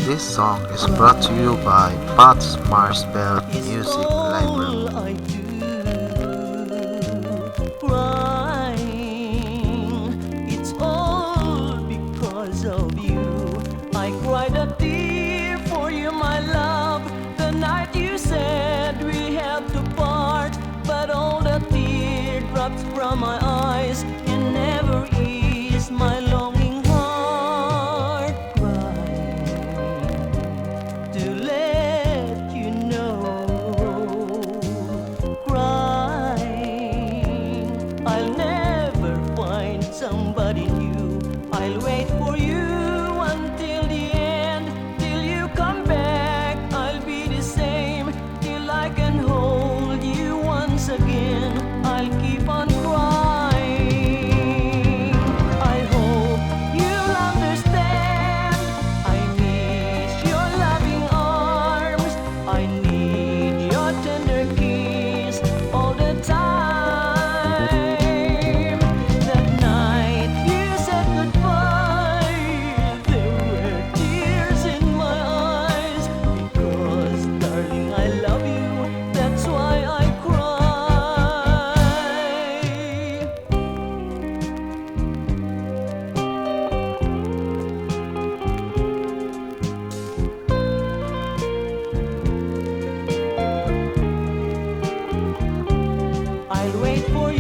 This song is brought to you by Pat's Marsbell Music Library. All I do, crying. It's all because of you. I cried a tear for you, my love. The night you said we have to part, but all the teardrops from my eyes, you never ease my longing heart. Crying to let you know, crying, I'll never find somebody new. I'll wait for you until the end, till you come back. I'll be the same till I can hold you once again. I'll keep on crying. I hope you'll understand. I miss your loving arms. I need your tender kiss all the time. That night you said goodbye, there were tears in my eyes. Because, darling, I love you, that's why I cry. I'll wait for